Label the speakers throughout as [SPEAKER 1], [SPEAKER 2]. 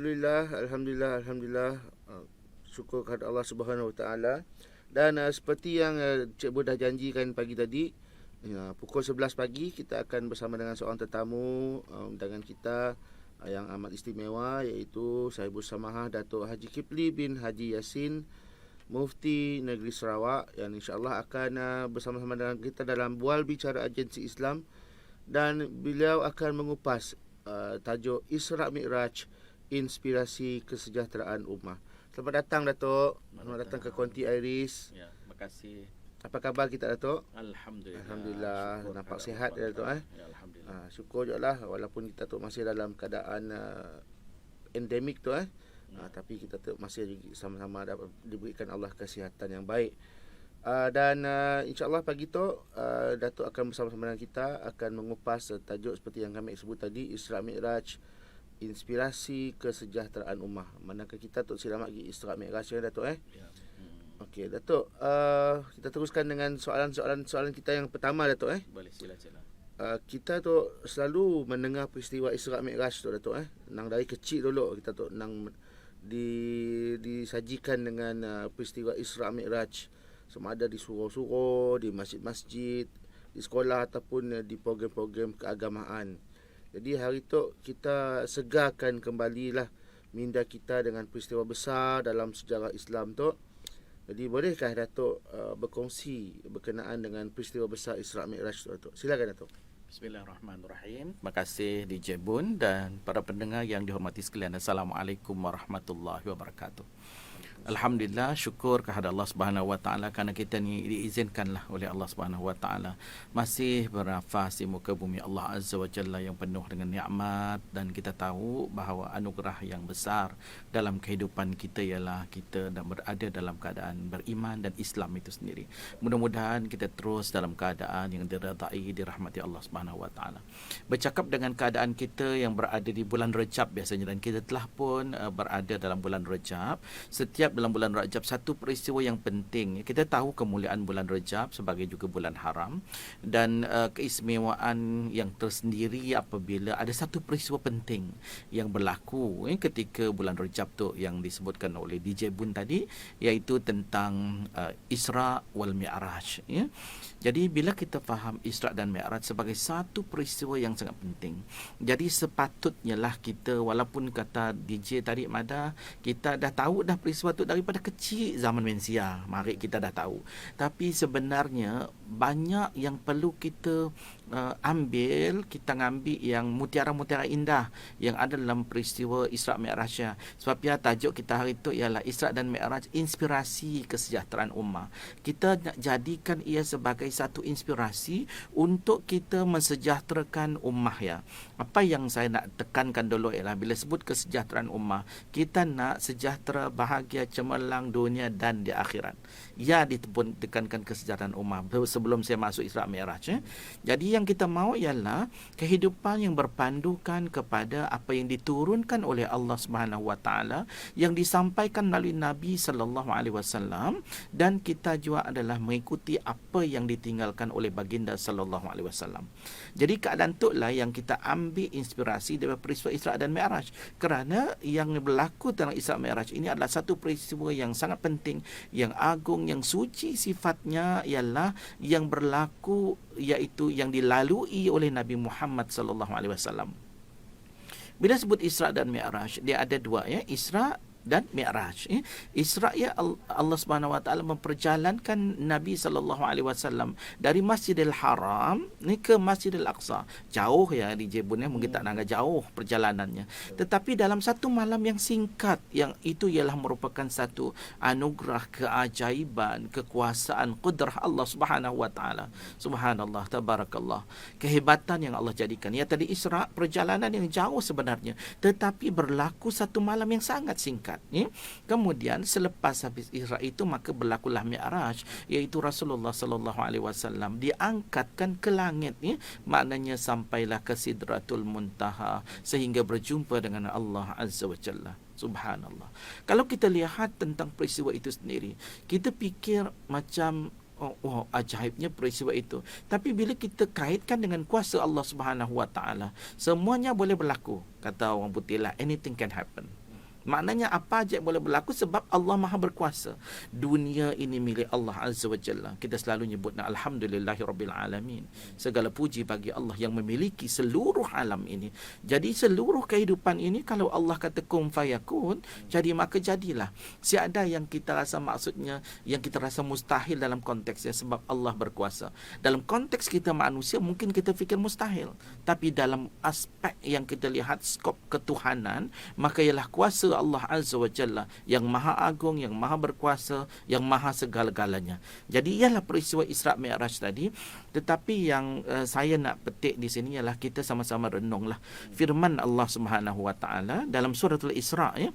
[SPEAKER 1] Alhamdulillah. Syukur kepada Allah Subhanahu Wa Taala. Dan seperti yang Cik Bu dah janjikan pagi tadi, pukul 11 pagi kita akan bersama dengan seorang tetamu undangan kita yang amat istimewa, iaitu Sahibul Samahah Datuk Haji Kipli bin Haji Yassin, Mufti Negeri Sarawak, yang insya-Allah akan bersama-sama dengan kita dalam Bual Bicara Agensi Islam, dan beliau akan mengupas tajuk Isra' Mi'raj, Inspirasi Kesejahteraan Ummah. Selamat datang Datuk. Selamat datang ke Konti Iris.
[SPEAKER 2] Ya, terima kasih.
[SPEAKER 1] Apa khabar kita Datuk?
[SPEAKER 2] Alhamdulillah.
[SPEAKER 1] Nampak sihat ya Datuk
[SPEAKER 2] Ya, alhamdulillah.
[SPEAKER 1] Syukur je lah, walaupun kita tu masih dalam keadaan endemik tu tapi kita tu masih sama-sama diberikan Allah kesihatan yang baik. Dan insya-Allah pagi tu Datuk akan bersama-sama dengan kita akan mengupas tajuk seperti yang kami sebut tadi, Isra' Mi'raj, Inspirasi Kesejahteraan Ummah. Manakah kita tu silam lagi Isra' Mi'raj ya Datuk
[SPEAKER 2] Ya.
[SPEAKER 1] Okey Datuk, kita teruskan dengan soalan kita yang pertama Datuk
[SPEAKER 2] Boleh sila-sila.
[SPEAKER 1] Kita tu selalu mendengar peristiwa Isra' Mi'raj tu Datuk Nang dari kecil dulu kita tu nang disajikan dengan peristiwa Isra' Mi'raj, sama ada di surau-surau, di masjid-masjid, di sekolah ataupun di program-program keagamaan. Jadi hari tu kita segarkan kembalilah minda kita dengan peristiwa besar dalam sejarah Islam tu. Jadi bolehkah Datuk berkongsi berkenaan dengan peristiwa besar Isra' Mi'raj tu Datuk? Silakan Datuk.
[SPEAKER 2] Bismillahirrahmanirrahim. Terima kasih DJ Bun dan para pendengar yang dihormati sekalian. Assalamualaikum warahmatullahi wabarakatuh. Alhamdulillah, syukur kepada Allah Subhanahu Wa Taala kerana kita ni diizinkanlah oleh Allah Subhanahu Wa Taala masih bernafas di muka bumi Allah Azza wa Jalla yang penuh dengan nikmat, dan kita tahu bahawa anugerah yang besar dalam kehidupan kita ialah kita dan berada dalam keadaan beriman dan Islam itu sendiri. Mudah-mudahan kita terus dalam keadaan yang diredai, dirahmati Allah Subhanahu Wa Taala. Bercakap dengan keadaan kita yang berada di bulan Rejab biasanya, dan kita telah pun berada dalam bulan Rejab. Setiap dalam bulan Rajab satu peristiwa yang penting. Kita tahu kemuliaan bulan Rajab sebagai juga bulan haram, dan keistimewaan yang tersendiri apabila ada satu peristiwa penting yang berlaku ketika bulan Rajab tu yang disebutkan oleh DJ Bun tadi, iaitu tentang Isra' wal Mi'raj ya. Jadi bila kita faham Isra' dan Mi'raj sebagai satu peristiwa yang sangat penting, jadi sepatutnya lah kita, walaupun kata DJ tadi Mada, kita dah tahu dah peristiwa tu daripada kecil zaman mensia, mari kita dah tahu. Tapi sebenarnya banyak yang perlu kita ambil, kita ngambil yang mutiara-mutiara indah yang ada dalam peristiwa Isra' Mi'raj. Sebab ya tajuk kita hari itu ialah Isra' dan Mi'raj, Inspirasi Kesejahteraan Ummah. Kita nak jadikan ia sebagai satu inspirasi untuk kita mensejahterakan ummah ya. Apa yang saya nak tekankan dulu ialah bila sebut kesejahteraan ummah, kita nak sejahtera, bahagia, cemerlang dunia dan di akhirat. Ya, ditekankan kesejahteraan ummah sebelum saya masuk Isra' Mi'raj. Jadi yang kita mahu ialah kehidupan yang berpandukan kepada apa yang diturunkan oleh Allah Subhanahu Wa Taala, yang disampaikan melalui Nabi sallallahu alaihi wasallam, dan kita juga adalah mengikuti apa yang ditinggalkan oleh baginda sallallahu alaihi wasallam. Jadi keadaan itulah yang kita ambil inspirasi daripada peristiwa Isra' dan Mi'raj, kerana yang berlaku dalam Isra' Mi'raj ini adalah satu peristiwa yang sangat penting, yang agung, yang suci sifatnya, ialah yang berlaku iaitu yang dilalui oleh Nabi Muhammad sallallahu alaihi wasallam. Bila sebut Isra' dan Mi'raj, dia ada dua ya, Isra' dan Mi'raj. Isra' ya, Allah Subhanahu Wa Taala memperjalankan Nabi sallallahu alaihi wasallam dari Masjidil Haram ni ke Masjidil Aqsa. Jauh ya di Jebun mungkin tak nak jauh perjalanannya. Tetapi dalam satu malam yang singkat, yang itu ialah merupakan satu anugerah, keajaiban, kekuasaan, kudrah Allah Subhanahu Wa Taala. Subhanallah, tabarakallah. Kehebatan yang Allah jadikan. Ya tadi Isra' perjalanan yang jauh sebenarnya, tetapi berlaku satu malam yang sangat singkat. Kemudian selepas habis Isra' itu maka berlakulah Mi'raj, iaitu Rasulullah sallallahu alaihi wasallam diangkatkan ke langit maknanya sampailah ke Sidratul Muntaha sehingga berjumpa dengan Allah Azza wa Jalla. Subhanallah. Kalau kita lihat tentang peristiwa itu sendiri, kita fikir macam ajaibnya peristiwa itu. Tapi bila kita kaitkan dengan kuasa Allah Subhanahu Wa Taala, semuanya boleh berlaku. Kata orang putih lah, anything can happen. Maknanya apa aja boleh berlaku sebab Allah Maha berkuasa. Dunia ini milik Allah Azza wa Jalla. Kita selalu nyebut alhamdulillahirabbil alamin. Segala puji bagi Allah yang memiliki seluruh alam ini. Jadi seluruh kehidupan ini kalau Allah kata kun fayakun, jadi maka jadilah. Tiada yang kita rasa maksudnya, yang kita rasa mustahil dalam konteksnya sebab Allah berkuasa. Dalam konteks kita manusia mungkin kita fikir mustahil, tapi dalam aspek yang kita lihat skop ketuhanan, maka ialah kuasa Allah Azza wa Jalla yang maha agung, yang maha berkuasa, yang maha segala-galanya. Jadi ialah peristiwa Isra' Mi'raj tadi. Tetapi yang saya nak petik di sini ialah kita sama-sama renunglah firman Allah Subhanahu wa taala dalam suratul Isra' ya.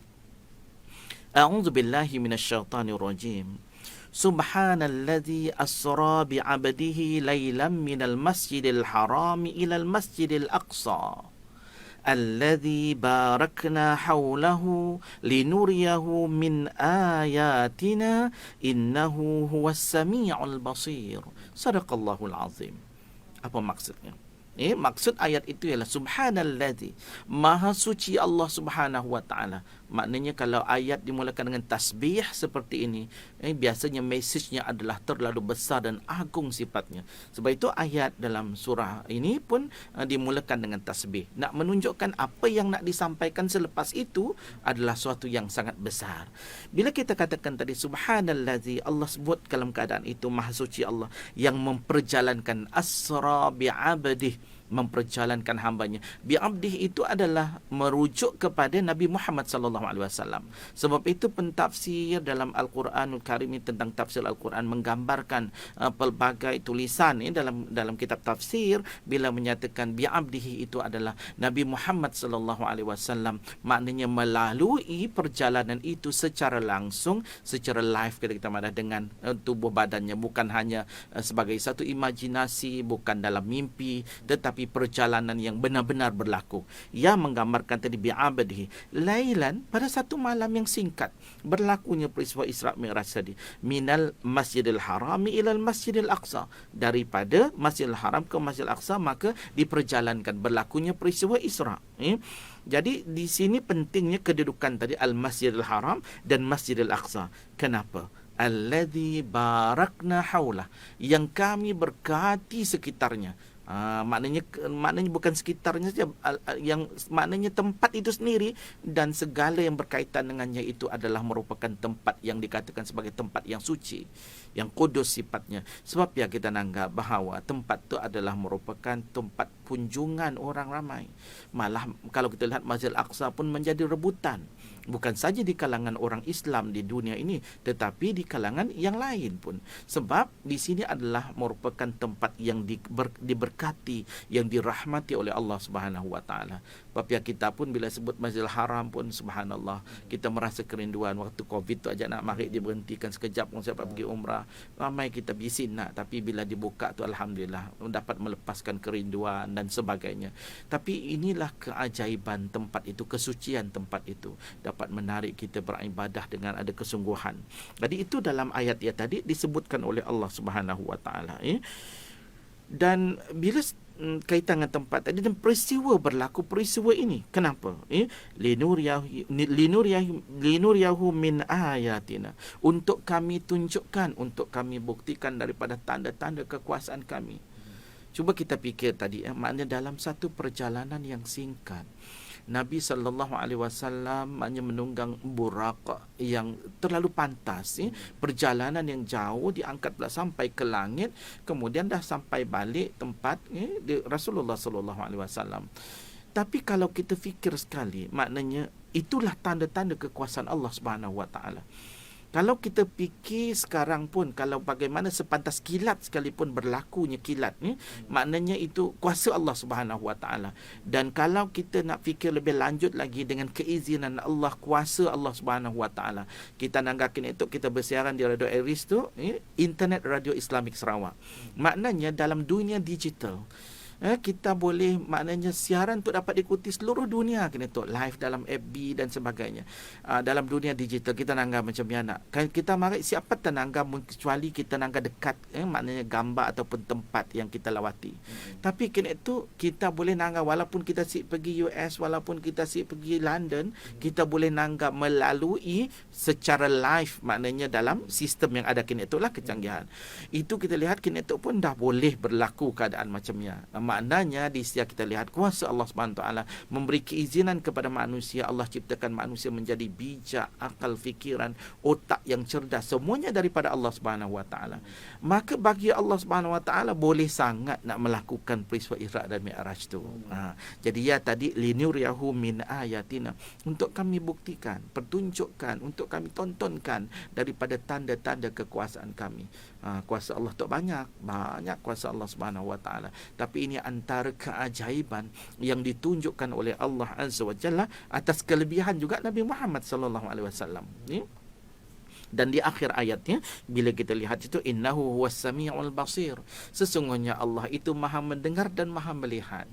[SPEAKER 2] A'udzu billahi minasyaitonir rajim. Subhanalladzi asra bi'abdihi lailan minal masjidil harami ilal masjidil aqsa. Alladzi barakna hawlahu linuriyahu min ayatina innahu huwas sami'ul basir. Sadaqallahul azim. Apa maksudnya? Maksud ayat itu ialah subhanalladzi, maha suci Allah Subhanahu wa taala. Maknanya kalau ayat dimulakan dengan tasbih seperti ini, biasanya mesejnya adalah terlalu besar dan agung sifatnya. Sebab itu ayat dalam surah ini pun dimulakan dengan tasbih. Nak menunjukkan apa yang nak disampaikan selepas itu adalah suatu yang sangat besar. Bila kita katakan tadi subhanalladzi, Allah sebut dalam keadaan itu maha suci Allah yang memperjalankan asra bi'abdih, memperjalankan hambanya. Bi'abdih itu adalah merujuk kepada Nabi Muhammad sallallahu alaihi wasallam. Sebab itu pentafsir dalam Al-Quranul Karim tentang tafsir Al-Quran menggambarkan pelbagai tulisan dalam kitab tafsir bila menyatakan bi'abdihi itu adalah Nabi Muhammad sallallahu alaihi wasallam. Maknanya melalui perjalanan itu secara langsung, secara live kita marah dengan tubuh badannya, bukan hanya sebagai satu imajinasi, bukan dalam mimpi, tetapi perjalanan yang benar-benar berlaku. Yang menggambarkan tadi bi'abdihi lailan, pada satu malam yang singkat berlakunya peristiwa Isra' Mi'raj tadi. Minal Masjidil Harami ilal Masjidil Aqsa, daripada Masjidil Haram ke Masjidil Aqsa, maka diperjalankan berlakunya peristiwa Isra'. Jadi di sini pentingnya kedudukan tadi Al-Masjidil Haram dan Masjidil Aqsa. Kenapa? Alladzi barakna haulah, yang kami berkati sekitarnya. Maknanya bukan sekitarnya saja, yang maknanya tempat itu sendiri dan segala yang berkaitan dengannya itu adalah merupakan tempat yang dikatakan sebagai tempat yang suci, yang kudus sifatnya. Sebab ya kita nanggap bahawa tempat itu adalah merupakan tempat kunjungan orang ramai. Malah kalau kita lihat Masjid Al-Aqsa pun menjadi rebutan, bukan saja di kalangan orang Islam di dunia ini, tetapi di kalangan yang lain pun. Sebab di sini adalah merupakan tempat yang diberkati, yang dirahmati oleh Allah Subhanahu wa taala. Sebab ya kita pun bila sebut Masjidil Haram pun subhanallah, kita merasa kerinduan. Waktu Covid tu aja nak maghrib diberhentikan sekejap pun siapa pergi umrah. Ramai kita bisin nak, tapi bila dibuka tu alhamdulillah dapat melepaskan kerinduan dan sebagainya. Tapi inilah keajaiban tempat itu, kesucian tempat itu dapat menarik kita beribadah dengan ada kesungguhan. Jadi itu dalam ayat ya tadi disebutkan oleh Allah Subhanahu wa taala. Dan bila kaitan dengan tempat tadi dan peristiwa berlaku peristiwa ini, kenapa? Linuriyahu min ayatina, untuk kami tunjukkan, untuk kami buktikan daripada tanda-tanda kekuasaan kami. Cuba kita fikir tadi, maknanya dalam satu perjalanan yang singkat, Nabi SAW hanya menunggang burak yang terlalu pantas. Perjalanan yang jauh, diangkat pula sampai ke langit, kemudian dah sampai balik tempat Rasulullah SAW. Tapi kalau kita fikir sekali, maknanya itulah tanda-tanda kekuasaan Allah Subhanahu wa taala. Kalau kita fikir sekarang pun, kalau bagaimana sepantas kilat sekalipun berlakunya kilat ni, maknanya itu kuasa Allah Subhanahu wa taala. Dan kalau kita nak fikir lebih lanjut lagi dengan keizinan Allah, kuasa Allah Subhanahu wa taala, kita nanggakin itu kita bersiaran di Radio Aris tu, Internet Radio Islamik Sarawak. Maknanya dalam dunia digital, kita boleh maknanya siaran untuk dapat diikuti seluruh dunia Kinetok, live dalam FB dan sebagainya. Dalam dunia digital kita nanggam macam ni nak. Kita mari siapa tananggam kecuali kita nanggam dekat maknanya gambar ataupun tempat yang kita lawati. Tapi Kinetok kita boleh nanggam walaupun kita pergi US, walaupun kita pergi London, kita boleh nanggap melalui secara live maknanya dalam sistem yang ada Kinetok lah kecanggihan. Itu kita lihat Kinetok pun dah boleh berlaku keadaan macamnya. Maknanya di setiap kita lihat kuasa Allah SWT memberi keizinan kepada manusia. Allah ciptakan manusia menjadi bijak, akal, fikiran, otak yang cerdas, semuanya daripada Allah SWT. Maka bagi Allah SWT boleh sangat nak melakukan peristiwa Isra' dan Mi'raj tu. Jadi ya tadi linuriyahu min ayatina, untuk kami buktikan, pertunjukkan, untuk kami tontonkan daripada tanda-tanda kekuasaan kami. Kuasa Allah tu banyak kuasa Allah Subhanahu Wa Taala. Tapi ini antara keajaiban yang ditunjukkan oleh Allah Azza wa Jalla atas kelebihan juga Nabi Muhammad sallallahu alaihi wasallam. Dan di akhir ayatnya bila kita lihat itu innahu huwas samiul basir, sesungguhnya Allah itu Maha mendengar dan Maha melihat.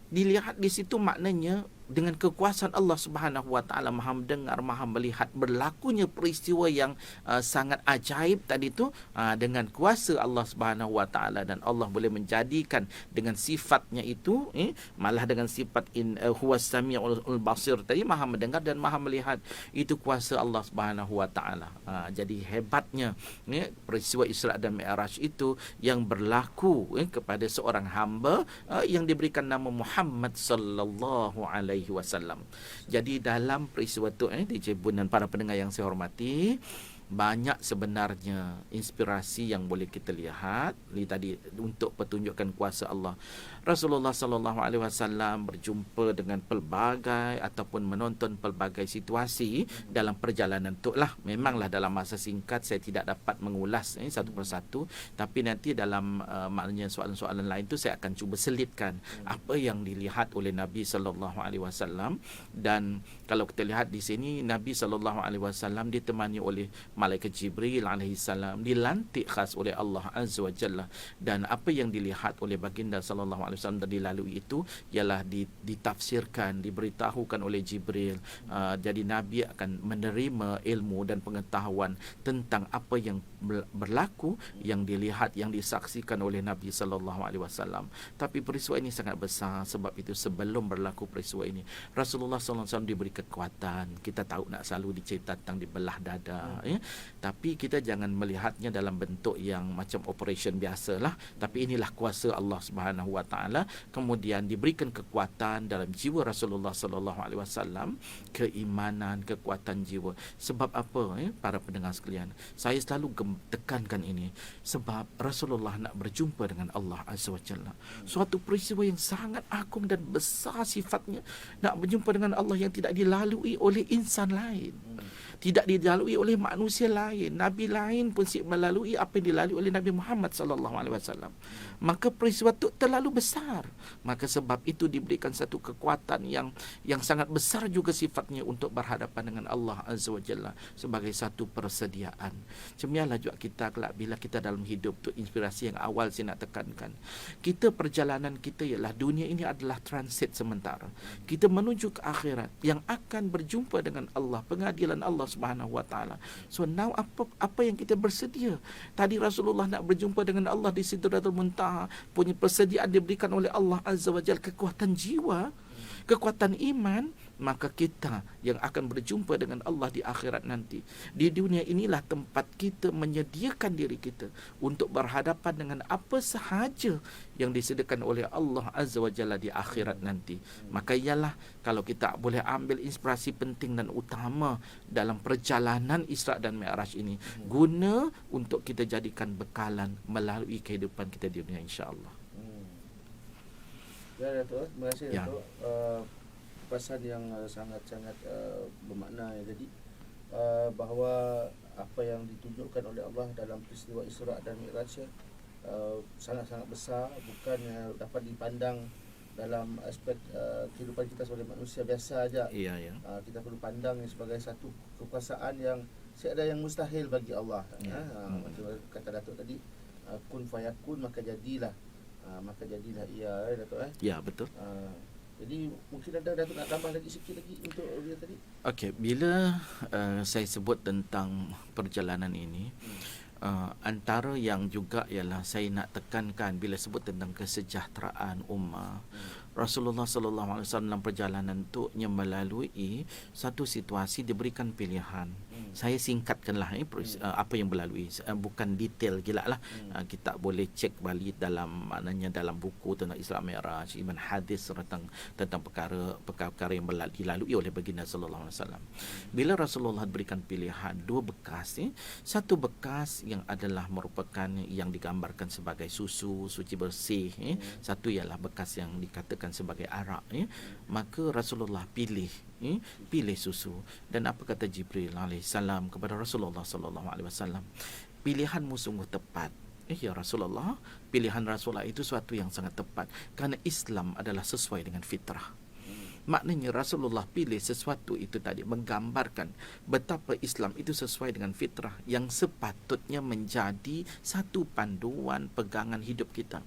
[SPEAKER 2] Dilihat di situ maknanya dengan kekuasaan Allah Subhanahu Wa Taala Maha mendengar, Maha melihat berlakunya peristiwa yang sangat ajaib tadi tu dengan kuasa Allah Subhanahu Wa Taala, dan Allah boleh menjadikan dengan sifatnya itu malah dengan sifat huwas samiul basir tadi, Maha mendengar dan Maha melihat, itu kuasa Allah Subhanahu Wa Taala. Jadi hebatnya peristiwa Isra' dan Mi'raj itu yang berlaku kepada seorang hamba yang diberikan nama Muhammad sallallahu alaihi wasallam. Jadi dalam peristiwa itu DJ Bun dan para pendengar yang saya hormati, banyak sebenarnya inspirasi yang boleh kita lihat tadi untuk pertunjukan kuasa Allah. Rasulullah sallallahu alaihi wasallam berjumpa dengan pelbagai ataupun menonton pelbagai situasi dalam perjalanan tu lah. Memanglah dalam masa singkat saya tidak dapat mengulas satu persatu, tapi nanti dalam maknanya soalan-soalan lain tu saya akan cuba selitkan apa yang dilihat oleh Nabi sallallahu alaihi wasallam. Dan kalau kita lihat di sini Nabi sallallahu alaihi wasallam ditemani oleh malaikat Jibril alaihi salam, dilantik khas oleh Allah Azza wa Jalla, dan apa yang dilihat oleh baginda sallallahu alaihi wasallam dan dilalui itu ialah ditafsirkan, diberitahukan oleh Jibril. Jadi Nabi akan menerima ilmu dan pengetahuan tentang apa yang berlaku, yang dilihat, yang disaksikan oleh Nabi sallallahu alaihi wasallam. Tapi peristiwa ini sangat besar, sebab itu sebelum berlaku peristiwa ini Rasulullah sallallahu alaihi wasallam diberi kekuatan. Kita tahu nak selalu dicerita tentang dibelah dada tapi kita jangan melihatnya dalam bentuk yang macam operation biasalah, tapi inilah kuasa Allah Subhanahu Wa Taala. Kemudian diberikan kekuatan dalam jiwa Rasulullah sallallahu alaihi wasallam, keimanan, kekuatan jiwa. Sebab apa para pendengar sekalian? Saya selalu tekankan ini sebab Rasulullah nak berjumpa dengan Allah Azza wa Jalla. Suatu peristiwa yang sangat agung dan besar sifatnya, nak berjumpa dengan Allah yang tidak dilalui oleh insan lain, tidak dilalui oleh manusia lain. Nabi lain pun melalui apa yang dilalui oleh Nabi Muhammad sallallahu alaihi wasallam. Maka peristiwa itu terlalu besar. Maka sebab itu diberikan satu kekuatan yang sangat besar juga sifatnya untuk berhadapan dengan Allah Azza wa Jalla sebagai satu persediaan. Cemialah juga kita kelak bila kita dalam hidup tu, inspirasi yang awal saya nak tekankan. Kita perjalanan kita ialah dunia ini adalah transit sementara. Kita menuju ke akhirat yang akan berjumpa dengan Allah, pengadilan Allah Subhanahu Wa Taala. So now apa yang kita bersedia? Tadi Rasulullah nak berjumpa dengan Allah di Sidratul Muntaha, punya persediaan diberikan oleh Allah Azza wa Jalla, kekuatan jiwa, kekuatan iman. Maka kita yang akan berjumpa dengan Allah di akhirat nanti, di dunia inilah tempat kita menyediakan diri kita untuk berhadapan dengan apa sahaja yang disediakan oleh Allah Azza wa Jalla di akhirat nanti. Maka ialah kalau kita boleh ambil inspirasi penting dan utama dalam perjalanan Isra' dan Mi'raj ini, guna untuk kita jadikan bekalan melalui kehidupan kita di dunia, insya-Allah.
[SPEAKER 1] Ya Datuk, terima kasih
[SPEAKER 2] Ya.
[SPEAKER 1] Datuk. Pesan yang sangat-sangat bermakna ya tadi, bahawa apa yang ditunjukkan oleh Allah dalam peristiwa Isra' dan Mi'raj sangat-sangat besar, bukan dapat dipandang dalam aspek kehidupan kita sebagai manusia biasa saja.
[SPEAKER 2] Ya, ya.
[SPEAKER 1] Kita perlu pandang sebagai satu kekuasaan yang tiada yang mustahil bagi Allah.
[SPEAKER 2] Ya.
[SPEAKER 1] Macam kata Datuk tadi, kun fayakun, maka jadilah maka jadilah ia Datuk
[SPEAKER 2] Ya, betul.
[SPEAKER 1] Jadi mungkin ada Datuk nak tambah lagi sikit lagi untuk dia tadi.
[SPEAKER 2] Okey, bila saya sebut tentang perjalanan ini, antara yang juga ialah saya nak tekankan bila sebut tentang kesejahteraan ummah. Rasulullah sallallahu alaihi wasallam dalam perjalanan tu melalui satu situasi diberikan pilihan. Saya singkatkanlah apa yang berlalui, bukan detail gila lah. Kita boleh cek balik dalam maknanya dalam buku tentang Isra Mi'raj, iman hadis tentang perkara yang dilalui oleh baginda sallallahu alaihi wasallam. Bila Rasulullah berikan pilihan dua bekas, satu bekas yang adalah merupakan yang digambarkan sebagai susu suci bersih, satu ialah bekas yang dikatakan sebagai arak, maka Rasulullah pilih susu. Dan apa kata Jibril alaihissalam kepada Rasulullah sallallahu alaihi wasallam? Pilihanmu sungguh tepat. Ya Rasulullah, pilihan Rasulullah itu suatu yang sangat tepat kerana Islam adalah sesuai dengan fitrah. Maknanya Rasulullah pilih sesuatu itu tadi menggambarkan betapa Islam itu sesuai dengan fitrah yang sepatutnya menjadi satu panduan pegangan hidup kita.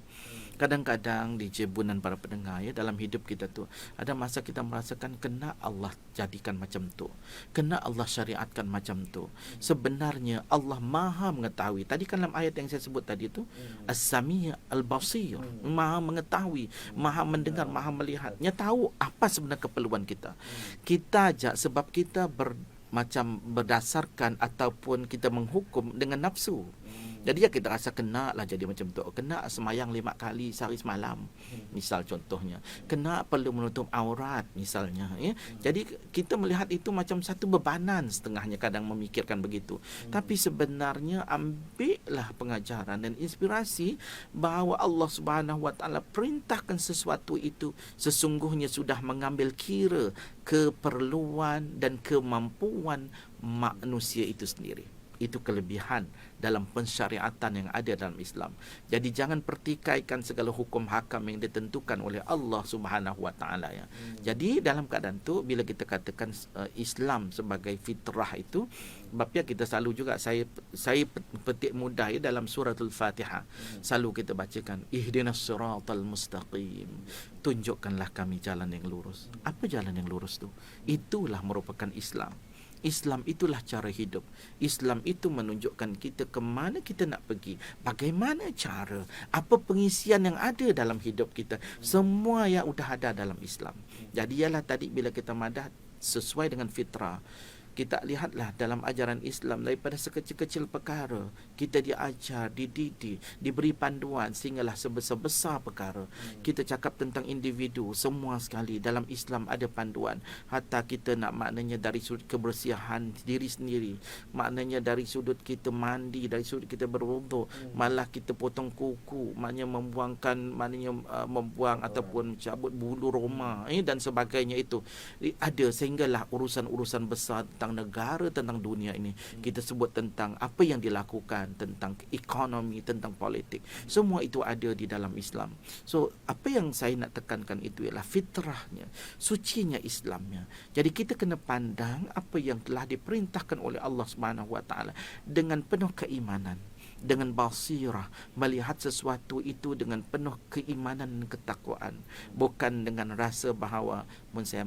[SPEAKER 2] Kadang-kadang di jebunan para pendengar, dalam hidup kita tu ada masa kita merasakan kena Allah jadikan macam tu, kena Allah syariatkan macam tu. Sebenarnya Allah Maha mengetahui. Tadi kan dalam ayat yang saya sebut tadi tu, As-Sami' Al-Basir, Maha mengetahui, Maha mendengar, Maha melihatnya, tahu apa sebenarnya keperluan kita. Kita aja sebab kita macam berdasarkan ataupun kita menghukum dengan nafsu. Jadi ya kita rasa kena lah jadi macam tu. Kena semayang 5 kali sehari semalam, misal contohnya. Kena perlu menutup aurat misalnya. Jadi kita melihat itu macam satu bebanan setengahnya, kadang memikirkan begitu. Tapi sebenarnya ambillah pengajaran dan inspirasi bahawa Allah Subhanahu Wa Taala perintahkan sesuatu itu sesungguhnya sudah mengambil kira keperluan dan kemampuan manusia itu sendiri. Itu kelebihan dalam pensyariatan yang ada dalam Islam. Jadi jangan pertikaikan segala hukum hakam yang ditentukan oleh Allah Subhanahu Wa Taala ya. Jadi dalam keadaan tu bila kita katakan Islam sebagai fitrah itu, sebab ya kita selalu juga saya petik mudah ya dalam suratul Fatihah. Selalu kita bacakan ihdinas siratal mustaqim. Tunjukkanlah kami jalan yang lurus. Apa jalan yang lurus tu? Itulah merupakan Islam. Islam itulah cara hidup. Islam itu menunjukkan kita ke mana kita nak pergi, bagaimana cara, apa pengisian yang ada dalam hidup kita. Semua yang sudah ada dalam Islam. Jadi ialah tadi bila kita madah sesuai dengan fitrah, kita lihatlah dalam ajaran Islam daripada sekecil-kecil perkara kita diajar, dididik, diberi panduan sehinggalah sebesar-besar perkara. Kita cakap tentang individu, semua sekali dalam Islam ada panduan. Hatta kita nak maknanya dari sudut kebersihan diri sendiri, maknanya dari sudut kita mandi, dari sudut kita berwuduk, malah kita potong kuku, maknanya membuang ataupun cabut bulu roma dan sebagainya itu. Ada sehinggalah urusan-urusan besar tentang negara, tentang dunia ini. Kita sebut tentang apa yang dilakukan, tentang ekonomi, tentang politik. Semua itu ada di dalam Islam. So, apa yang saya nak tekankan itu ialah fitrahnya, sucinya Islamnya. Jadi kita kena pandang apa yang telah diperintahkan oleh Allah Subhanahu Wa Taala dengan penuh keimanan, dengan basirah, melihat sesuatu itu dengan penuh keimanan dan ketakwaan, bukan dengan rasa bahawa saya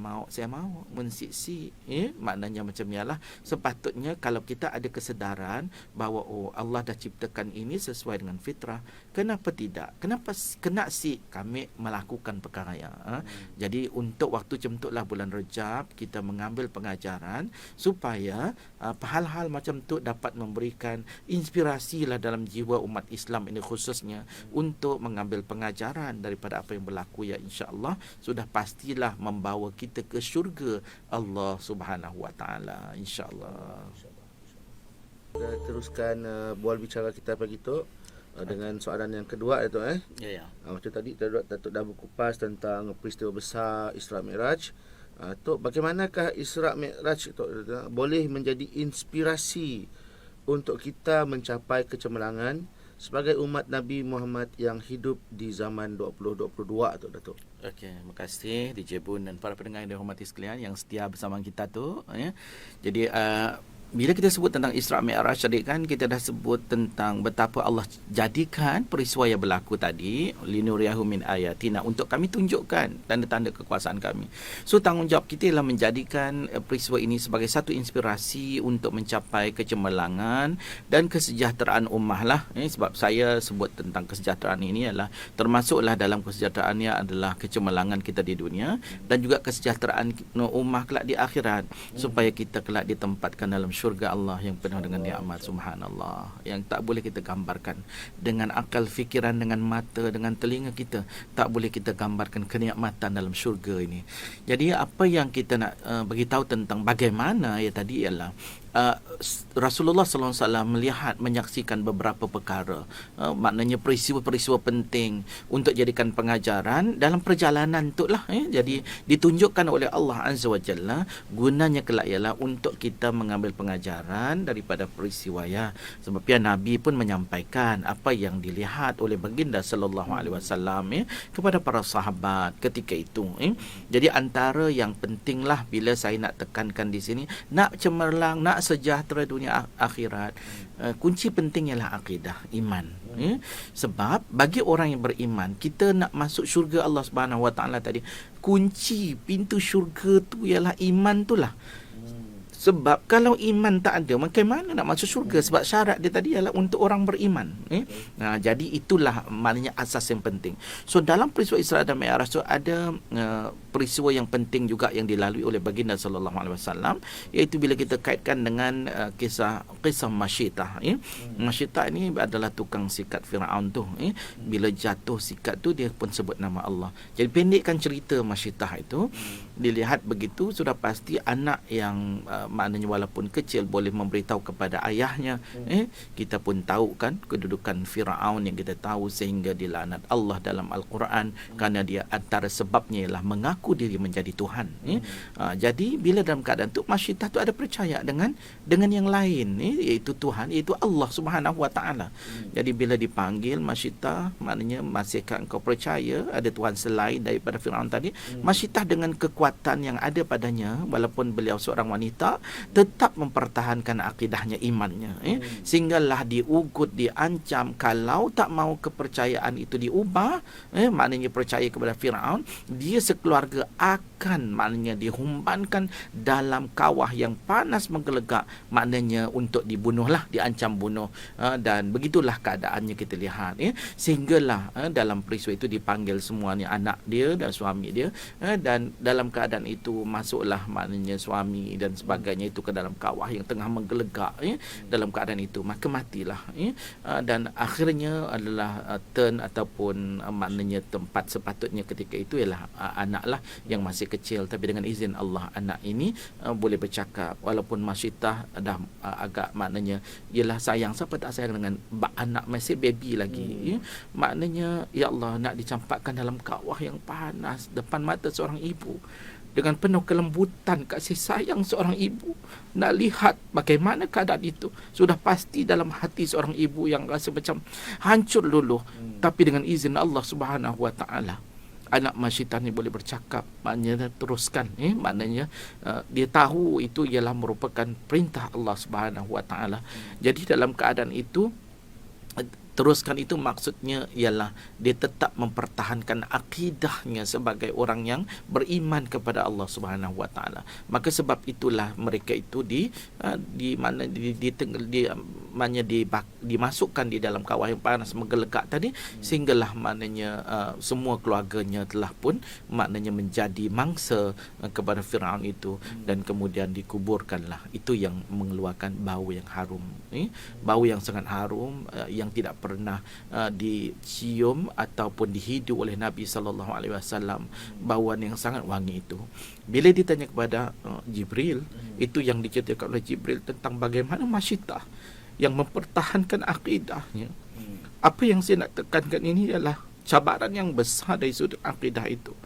[SPEAKER 2] mau mensiksi, maknanya macam ialah sepatutnya kalau kita ada kesedaran bahawa Allah dah ciptakan ini sesuai dengan fitrah, kenapa tidak, kenapa kena kami melakukan perkara yang jadi untuk waktu cemtuklah bulan Rejab kita mengambil pengajaran supaya hal-hal macam tu dapat memberikan inspirasi lah dalam jiwa umat Islam ini khususnya untuk mengambil pengajaran daripada apa yang berlaku, ya insya-Allah sudah pastilah membawa kita ke syurga Allah Subhanahu Wa Taala insya-Allah.
[SPEAKER 1] Kita teruskan bual bicara kita pagi tu dengan soalan yang kedua itu
[SPEAKER 2] Ya.
[SPEAKER 1] macam tadi Datuk dah berkupas tentang peristiwa besar Isra Mi'raj. Tok, bagaimanakah Isra Mi'raj itu boleh menjadi inspirasi untuk kita mencapai kecemerlangan sebagai umat Nabi Muhammad yang hidup di zaman 2022 tu Datuk?
[SPEAKER 2] Okey, terima kasih DJ Bun dan para pendengar yang dihormati sekalian yang setia bersama kita tu ya. Jadi bila kita sebut tentang Isra Mi'raj tadi kan, kita dah sebut tentang betapa Allah jadikan peristiwa yang berlaku tadi linuriyahu min ayatina, untuk kami tunjukkan tanda-tanda kekuasaan kami. So tanggungjawab kita ialah menjadikan peristiwa ini sebagai satu inspirasi untuk mencapai kecemerlangan dan kesejahteraan ummah lah. Sebab saya sebut tentang kesejahteraan ini adalah termasuklah dalam kesejahteraannya adalah kecemerlangan kita di dunia dan juga kesejahteraan ummah kelak di akhirat, supaya kita kelak ditempatkan dalam syurga Allah yang penuh dengan nikmat, subhanallah, yang tak boleh kita gambarkan dengan akal fikiran, dengan mata, dengan telinga kita, tak boleh kita gambarkan kenikmatan dalam syurga ini. Jadi apa yang kita nak beritahu tentang bagaimana ya tadi ialah Rasulullah sallallahu alaihi wasallam melihat, menyaksikan beberapa perkara, maknanya peristiwa-peristiwa penting untuk jadikan pengajaran dalam perjalanan tu lah. Jadi ditunjukkan oleh Allah Azza wa Jalla, gunanya kelak ialah untuk kita mengambil pengajaran daripada peristiwa ya. Sebab ya Nabi pun menyampaikan apa yang dilihat oleh baginda sallallahu alaihi wasallam kepada para sahabat ketika itu. Jadi antara yang pentinglah bila saya nak tekankan di sini, nak cemerlang, nak sejahtera dunia akhirat, kunci penting ialah akidah, iman. Sebab bagi orang yang beriman, kita nak masuk syurga Allah Subhanahu Wa Taala tadi, kunci pintu syurga tu ialah iman tu lah. Sebab kalau iman tak ada, bagaimana nak masuk syurga? Sebab syarat dia tadi adalah untuk orang beriman. Jadi itulah maknanya asas yang penting. So dalam peristiwa Isra dan Mi'raj tu ada peristiwa yang penting juga yang dilalui oleh baginda sallallahu alaihi wasallam, iaitu bila kita kaitkan dengan kisah Masyitah. Masyitah ini adalah tukang sikat Firaun tu. Bila jatuh sikat tu, dia pun sebut nama Allah. Jadi pendekkan cerita Masyitah itu, dilihat begitu sudah pasti anak yang maknanya walaupun kecil boleh memberitahu kepada ayahnya. Kita pun tahu kan kedudukan Firaun yang kita tahu, sehingga dilaknat Allah dalam Al-Quran kerana dia antara sebabnya ialah mengaku diri menjadi Tuhan. Jadi bila dalam keadaan tu, Masyitah tu ada percaya dengan yang lain, iaitu Tuhan, iaitu Allah Subhanahu Wa Taala. Jadi bila dipanggil Masyitah, maknanya masihkah engkau percaya ada Tuhan selain daripada Firaun tadi? Masyitah dengan kekuatan yang ada padanya, walaupun beliau seorang wanita, tetap mempertahankan akidahnya, imannya, sehinggalah diugut, diancam kalau tak mau kepercayaan itu diubah, maknanya percaya kepada Firaun, dia sekeluarga akan maknanya dihumbankan dalam kawah yang panas menggelegak, maknanya untuk dibunuhlah, diancam bunuh. Dan begitulah keadaannya kita lihat, sehinggalah dalam peristiwa itu dipanggil semua ni anak dia dan suami dia, dan dalam keadaan itu masuklah maknanya suami dan sebagainya itu ke dalam kawah yang tengah menggelegak. Dalam keadaan itu maka matilah. Dan akhirnya adalah turn ataupun maknanya tempat sepatutnya ketika itu ialah anaklah yang masih kecil, tapi dengan izin Allah anak ini boleh bercakap, walaupun Masyitah dah agak maknanya ialah sayang, siapa tak sayang dengan anak masih baby lagi. Maknanya ya Allah, nak dicampakkan dalam kawah yang panas depan mata seorang ibu, dengan penuh kelembutan kasih sayang seorang ibu, nak lihat bagaimana keadaan itu. Sudah pasti dalam hati seorang ibu yang rasa macam hancur luluh. Tapi dengan izin Allah Subhanahu Wa Taala, anak Masyitah ni boleh bercakap, maknanya teruskan. Maknanya dia tahu itu ialah merupakan perintah Allah Subhanahu Wa Taala. Jadi dalam keadaan itu, teruskan itu maksudnya ialah dia tetap mempertahankan akidahnya sebagai orang yang beriman kepada Allah Subhanahu Wa Taala. Maka sebab itulah mereka itu dimasukkan di dalam kawah yang panas menggelegak tadi, sehinggalah maknanya semua keluarganya telah pun maknanya menjadi mangsa kepada Firaun itu, dan kemudian dikuburkanlah. Itu yang mengeluarkan bau yang harum, bau yang sangat harum, yang tidak pernah dicium ataupun dihidu oleh Nabi sallallahu alaihi wasallam, bauan yang sangat wangi itu. Bila ditanya kepada Jibril, itu yang diceritakan oleh Jibril tentang bagaimana Masyitah yang mempertahankan akidahnya. Apa yang saya nak tekankan ini adalah cabaran yang besar dari sudut akidah itu,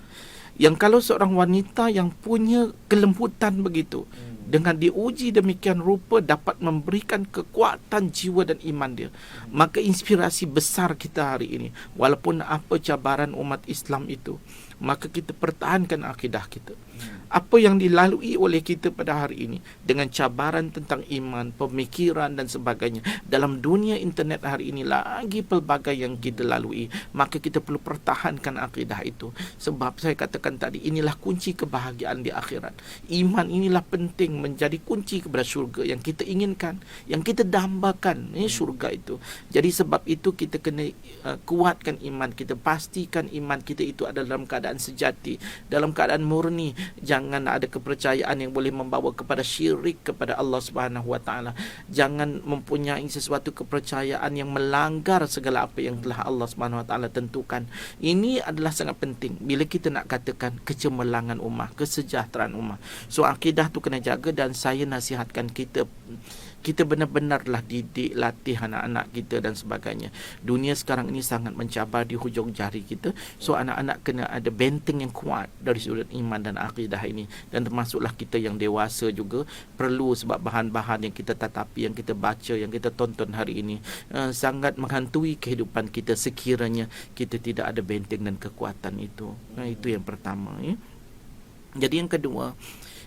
[SPEAKER 2] yang kalau seorang wanita yang punya kelembutan begitu, dengan diuji demikian rupa dapat memberikan kekuatan jiwa dan iman dia, maka inspirasi besar kita hari ini, walaupun apa cabaran umat Islam itu, maka kita pertahankan akidah kita. Apa yang dilalui oleh kita pada hari ini dengan cabaran tentang iman, pemikiran dan sebagainya, dalam dunia internet hari ini lagi pelbagai yang kita lalui, maka kita perlu pertahankan akidah itu. Sebab saya katakan tadi, inilah kunci kebahagiaan di akhirat. Iman inilah penting menjadi kunci kepada syurga yang kita inginkan, yang kita dambakan, syurga itu. Jadi sebab itu kita kena kuatkan iman kita, pastikan iman kita itu adalah dalam keadaan sejati, dalam keadaan murni. Jangan ada kepercayaan yang boleh membawa kepada syirik kepada Allah Subhanahu Wa Taala. Jangan mempunyai sesuatu kepercayaan yang melanggar segala apa yang telah Allah Subhanahu Wa Taala tentukan. Ini adalah sangat penting bila kita nak katakan kecemerlangan ummah, kesejahteraan ummah. So akidah tu kena jaga, dan saya nasihatkan kita benar-benarlah didik, latih anak-anak kita dan sebagainya. Dunia sekarang ini sangat mencabar di hujung jari kita. So anak-anak kena ada benteng yang kuat dari sudut iman dan akidah ini. Dan termasuklah kita yang dewasa juga perlu, sebab bahan-bahan yang kita tatapi, yang kita baca, yang kita tonton hari ini sangat menghantui kehidupan kita sekiranya kita tidak ada benteng dan kekuatan itu. Itu yang pertama. Jadi yang kedua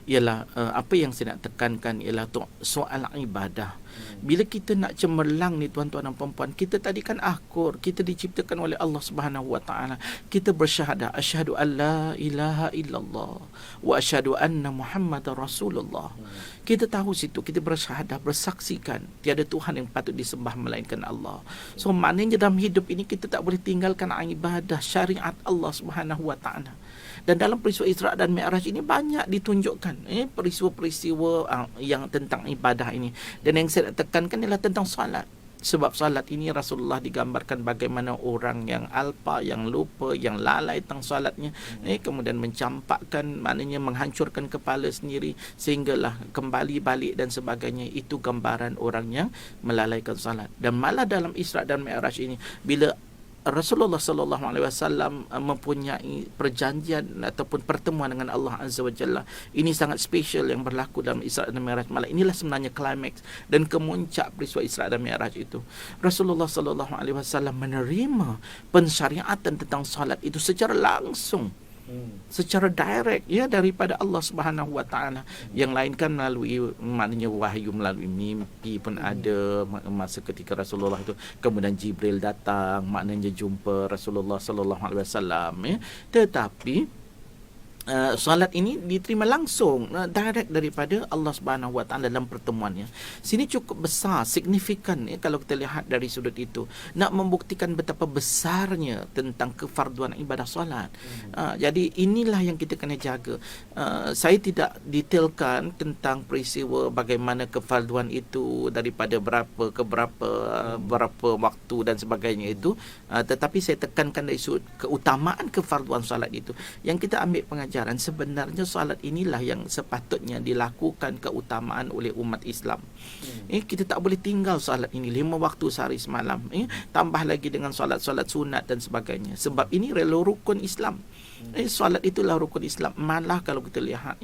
[SPEAKER 2] ialah apa yang saya nak tekankan ialah soal ibadah. Bila kita nak cemerlang ni tuan-tuan dan puan-puan, kita tadi kan akur, kita diciptakan oleh Allah Subhanahu Wa Taala. Kita bersyahadah asyhadu an la ilaha illallah wa asyhadu anna Muhammadar Rasulullah. Kita tahu situ, kita bersyahadah, bersaksikan tiada Tuhan yang patut disembah melainkan Allah. So maknanya dalam hidup ini kita tak boleh tinggalkan ibadah syariat Allah Subhanahu Wa Taala. Dan dalam peristiwa Isra' dan Mi'raj ini banyak ditunjukkan peristiwa-peristiwa yang tentang ibadah ini. Dan yang saya nak tekankan ialah tentang solat. Sebab solat ini Rasulullah digambarkan bagaimana orang yang alpa, yang lupa, yang lalai tentang solatnya, kemudian mencampakkan, maknanya menghancurkan kepala sendiri sehinggalah kembali balik dan sebagainya. Itu gambaran orang yang melalaikan solat. Dan malah dalam Isra' dan Mi'raj ini, bila Rasulullah sallallahu alaihi wasallam mempunyai perjanjian ataupun pertemuan dengan Allah Azza wa Jalla, ini sangat special yang berlaku dalam Isra' dan Mi'raj. Malah inilah sebenarnya klimaks dan kemuncak peristiwa Isra' dan Mi'raj itu. Rasulullah sallallahu alaihi wasallam menerima pensyariatan tentang salat itu secara langsung, secara direct daripada Allah Subhanahu Wa Taala. Yang lain kan melalui, maknanya wahyu melalui mimpi pun ada masa ketika Rasulullah itu, kemudian Jibril datang, maknanya jumpa Rasulullah sallallahu alaihi wasallam, tetapi solat ini diterima langsung direct daripada Allah Subhanahu Wa Taala dalam pertemuannya. Sini cukup besar, signifikan kalau kita lihat dari sudut itu, nak membuktikan betapa besarnya tentang kefarduan ibadah solat. Jadi inilah yang kita kena jaga. Saya tidak detailkan tentang peristiwa bagaimana kefarduan itu daripada berapa ke berapa waktu dan sebagainya itu, tetapi saya tekankan dari sudut keutamaan kefarduan solat itu. Yang kita ambil pengajaran, sebenarnya solat inilah yang sepatutnya dilakukan keutamaan oleh umat Islam. Kita tak boleh tinggal solat ini 5 waktu sehari semalam, tambah lagi dengan solat-solat sunat dan sebagainya. Sebab ini rukun Islam. Solat itulah rukun Islam. Malah kalau kita lihat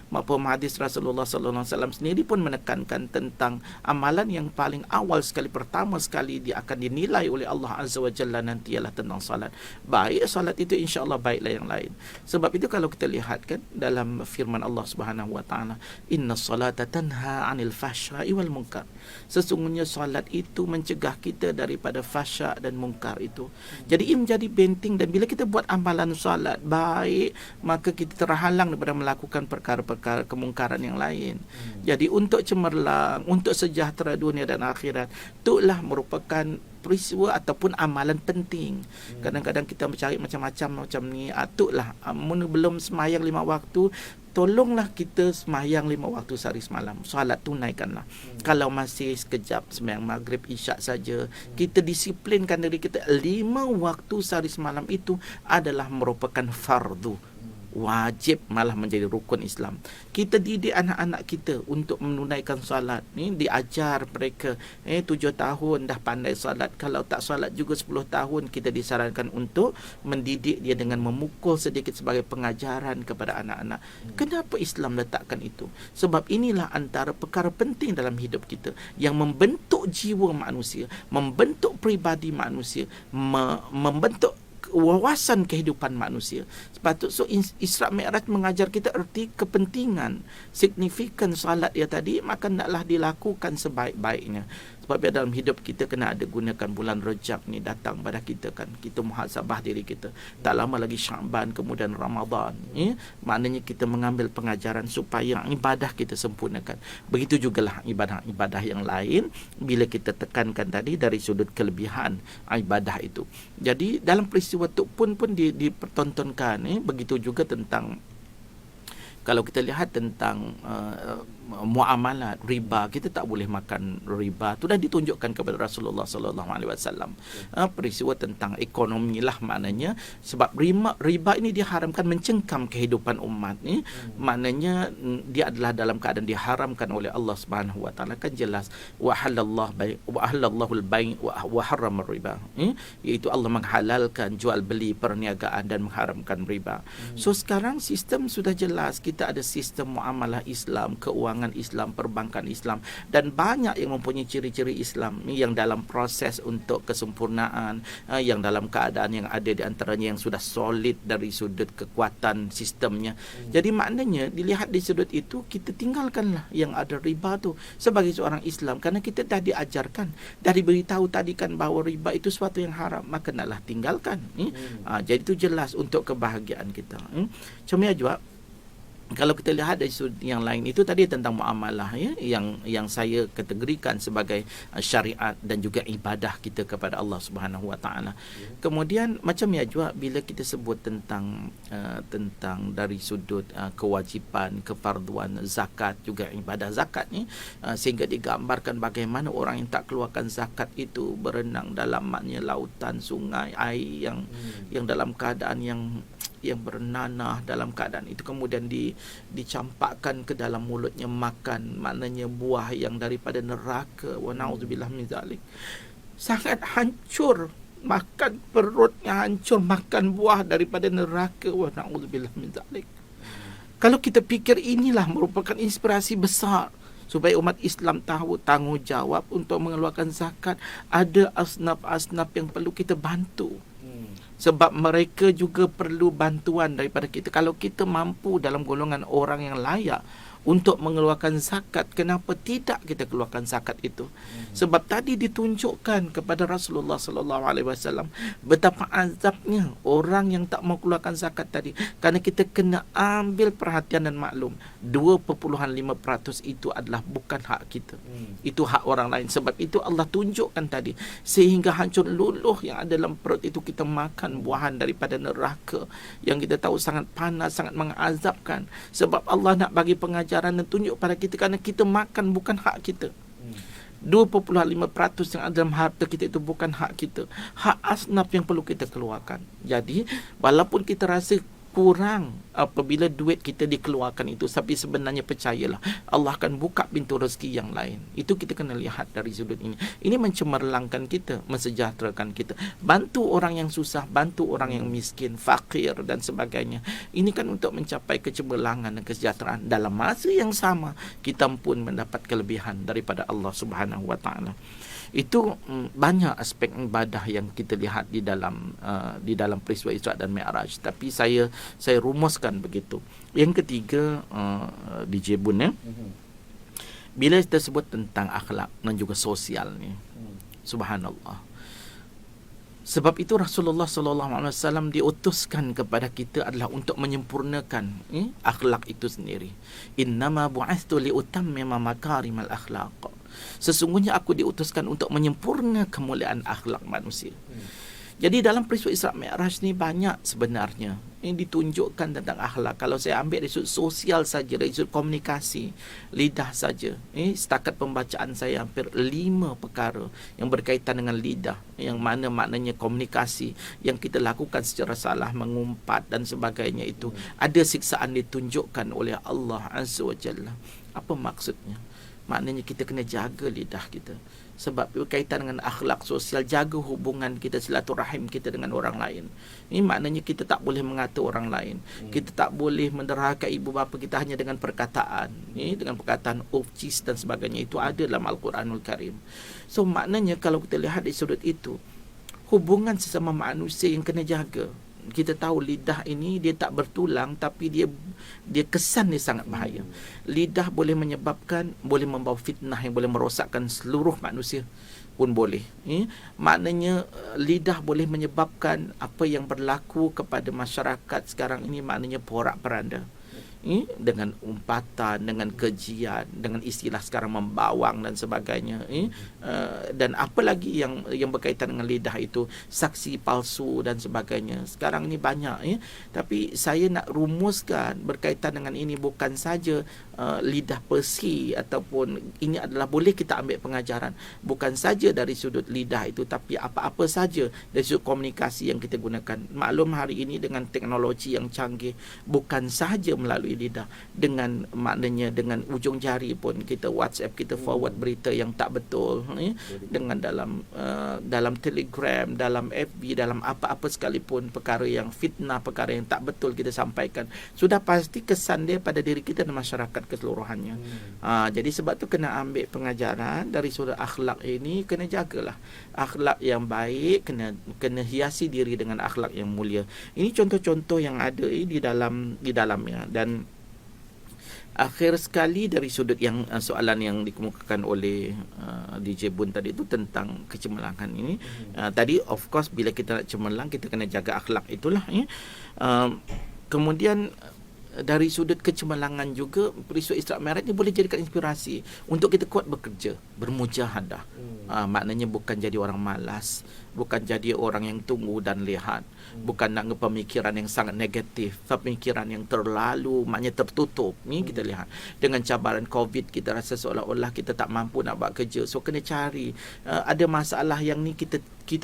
[SPEAKER 2] maupun hadis Rasulullah sallallahu alaihi wasallam sendiri pun menekankan tentang amalan yang paling awal sekali, pertama sekali dia akan dinilai oleh Allah Azza wa Jalla nanti ialah tentang solat. Baik solat itu, insya-Allah baiklah yang lain. Sebab itu kalau kita lihat kan dalam firman Allah Subhanahu Wa Taala, inna salata tanha 'anil fahsya'i wal munkar. Sesungguhnya solat itu mencegah kita daripada fahsya' dan munkar itu. Jadi ia menjadi benteng, dan bila kita buat amalan solat baik, maka kita terhalang daripada melakukan perkara-perkara kemungkaran yang lain. Jadi untuk cemerlang, untuk sejahtera dunia dan akhirat, itulah merupakan peristiwa ataupun amalan penting. Kadang-kadang kita mencari macam-macam macam ni. Atuklah belum semayang 5 waktu, tolonglah kita semayang 5 waktu sehari semalam. Solat tunaikanlah. Kalau masih sekejap semayang maghrib, isyak saja, kita disiplinkan diri kita. 5 waktu sehari semalam itu adalah merupakan fardu, wajib, malah menjadi rukun Islam. Kita didik anak-anak kita untuk menunaikan solat. Diajar mereka 7 tahun dah pandai solat. Kalau tak solat juga 10 tahun, kita disarankan untuk mendidik dia dengan memukul sedikit sebagai pengajaran kepada anak-anak. Kenapa Islam letakkan itu? Sebab inilah antara perkara penting dalam hidup kita yang membentuk jiwa manusia, membentuk pribadi manusia, membentuk wawasan kehidupan manusia. Isra Mi'raj mengajar kita erti kepentingan, signifikan salat dia tadi, maka naklah dilakukan sebaik-baiknya. Sebab dalam hidup kita kena ada gunakan bulan Rajab ni datang pada kita kan. Kita muhasabah diri kita. Tak lama lagi Syaban, kemudian Ramadan. Maknanya kita mengambil pengajaran supaya ibadah kita sempurnakan. Begitu jugalah ibadah-ibadah yang lain bila kita tekankan tadi dari sudut kelebihan ibadah itu. Jadi dalam peristiwa tu pun dipertontonkan. Begitu juga tentang, kalau kita lihat tentang muamalat riba, kita tak boleh makan riba. Itu dah ditunjukkan kepada Rasulullah sallallahu alaihi wasallam. Peristiwa tentang ekonomi lah maknanya, sebab riba ini diharamkan mencengkam kehidupan umat ni. Maknanya dia adalah dalam keadaan diharamkan oleh Allah Subhanahu wa taala, kan jelas wa halallahu al-bai' wa harrama riba. Iaitu Allah menghalalkan jual beli perniagaan dan mengharamkan riba. So sekarang sistem sudah jelas, kita ada sistem muamalah Islam, keuangan Islam, perbankan Islam, dan banyak yang mempunyai ciri-ciri Islam yang dalam proses untuk kesempurnaan, yang dalam keadaan yang ada di antaranya yang sudah solid dari sudut kekuatan sistemnya. Jadi maknanya dilihat di sudut itu, kita tinggalkanlah yang ada riba tu sebagai seorang Islam, kerana kita dah diajarkan, dah diberitahu tadi kan bahawa riba itu sesuatu yang haram, maka naklah tinggalkan. Jadi itu jelas untuk kebahagiaan kita. Cuma juga kalau kita lihat dari sudut yang lain, itu tadi tentang muamalah yang saya kategorikan sebagai syariat dan juga ibadah kita kepada Allah Subhanahu wa taala. Kemudian macam juga bila kita sebut tentang dari sudut kewajipan, kefarduan zakat, juga ibadah zakat ni, sehingga digambarkan bagaimana orang yang tak keluarkan zakat itu berenang dalam maknanya lautan, sungai, air yang dalam keadaan yang bernanah, dalam keadaan itu kemudian dicampakkan ke dalam mulutnya, makan maknanya buah yang daripada neraka. Wa na'udzubillah min zalik. Sangat hancur, makan perutnya hancur, makan buah daripada neraka. Wa na'udzubillah min zalik. Kalau kita fikir, inilah merupakan inspirasi besar supaya umat Islam tahu tanggungjawab untuk mengeluarkan zakat. Ada asnaf-asnaf yang perlu kita bantu, sebab mereka juga perlu bantuan daripada kita. Kalau kita mampu dalam golongan orang yang layak untuk mengeluarkan zakat, kenapa tidak kita keluarkan zakat itu? Sebab tadi ditunjukkan kepada Rasulullah sallallahu alaihi wasallam betapa azabnya orang yang tak mau keluarkan zakat tadi. Kerana kita kena ambil perhatian dan maklum, 2.5% itu adalah bukan hak kita. Itu hak orang lain. Sebab itu Allah tunjukkan tadi, sehingga hancur luluh yang ada dalam perut itu, kita makan buahan daripada neraka yang kita tahu sangat panas, sangat mengazabkan. Sebab Allah nak bagi pengajaran dan tunjuk pada kita, kerana kita makan bukan hak kita. 2.5% yang ada dalam harta kita itu bukan hak kita. Hak asnaf yang perlu kita keluarkan. Jadi walaupun kita rasa kurang apabila duit kita dikeluarkan itu, tapi sebenarnya percayalah Allah akan buka pintu rezeki yang lain. Itu kita kena lihat dari sudut ini. Ini mencemerlangkan kita, mensejahterakan kita. Bantu orang yang susah, bantu orang yang miskin, fakir dan sebagainya. Ini kan untuk mencapai kecemerlangan dan kesejahteraan. Dalam masa yang sama, kita pun mendapat kelebihan daripada Allah Subhanahu wa taala. Itu banyak aspek ibadah yang kita lihat di dalam peristiwa Isra dan Mi'raj. Tapi saya rumuskan begitu. Yang ketiga, di Jebun bila kita sebut tentang akhlak dan juga sosial ni, subhanallah. Sebab itu Rasulullah sallallahu alaihi wasallam diutuskan kepada kita adalah untuk menyempurnakan akhlak itu sendiri. Innama bu'ithtu liutammima makarimal akhlaq. Sesungguhnya aku diutuskan untuk menyempurna kemuliaan akhlak manusia. Jadi dalam peristiwa Isra Mi'raj ni banyak sebenarnya ini ditunjukkan tentang akhlak. Kalau saya ambil dari sudut sosial saja, dari sudut komunikasi, lidah saja, setakat pembacaan saya hampir 5 perkara yang berkaitan dengan lidah, yang mana maknanya komunikasi yang kita lakukan secara salah, mengumpat dan sebagainya, itu ada siksaan ditunjukkan oleh Allah Azza wa Jalla. Apa maksudnya? Maknanya kita kena jaga lidah kita, sebab berkaitan dengan akhlak sosial. Jaga hubungan kita, silaturahim kita dengan orang lain. Ini maknanya kita tak boleh mengata orang lain. Kita tak boleh menderhaka ibu bapa kita hanya dengan perkataan, dengan perkataan ofcis dan sebagainya. Itu ada dalam Al-Quranul Karim. So maknanya kalau kita lihat di sudut itu, hubungan sesama manusia yang kena jaga. Kita tahu lidah ini dia tak bertulang, tapi dia kesan dia sangat bahaya. Lidah boleh boleh membawa fitnah yang boleh merosakkan seluruh manusia pun boleh. Maknanya lidah boleh menyebabkan apa yang berlaku kepada masyarakat sekarang ini, maknanya porak-peranda. Dengan umpatan, dengan kejian, dengan istilah sekarang membawang dan sebagainya, dan apa lagi yang berkaitan dengan lidah itu, saksi palsu dan sebagainya. Sekarang ni banyak, tapi saya nak rumuskan berkaitan dengan ini bukan saja lidah persi, ataupun ini adalah boleh kita ambil pengajaran bukan saja dari sudut lidah itu, tapi apa-apa saja dari sudut komunikasi yang kita gunakan. Maklum hari ini dengan teknologi yang canggih, bukan sahaja melalui lidah, maknanya dengan ujung jari pun kita WhatsApp, kita forward berita yang tak betul, dengan dalam Telegram, dalam FB, dalam apa-apa sekalipun perkara yang fitnah, perkara yang tak betul kita sampaikan, sudah pasti kesan dia pada diri kita dan masyarakat keseluruhannya. Jadi sebab tu kena ambil pengajaran dari sudut akhlak ini, kena jagalah akhlak yang baik, kena hiasi diri dengan akhlak yang mulia. Ini contoh-contoh yang ada di dalamnya. Dan akhir sekali dari sudut yang soalan yang dikemukakan oleh DJ Bun tadi itu tentang kecemerlangan ini. Tadi of course bila kita nak cemerlang, kita kena jaga akhlak itulah. Kemudian dari sudut kecemerlangan juga, peristiwa Isra' Mi'raj ni boleh jadikan inspirasi untuk kita kuat bekerja, bermujahadah. Maknanya bukan jadi orang malas, bukan jadi orang yang tunggu dan lihat, bukan nak pemikiran yang sangat negatif, pemikiran yang terlalu maknanya tertutup. Ni kita lihat dengan cabaran COVID, kita rasa seolah-olah kita tak mampu nak buat kerja, so kena cari ada masalah yang ni kita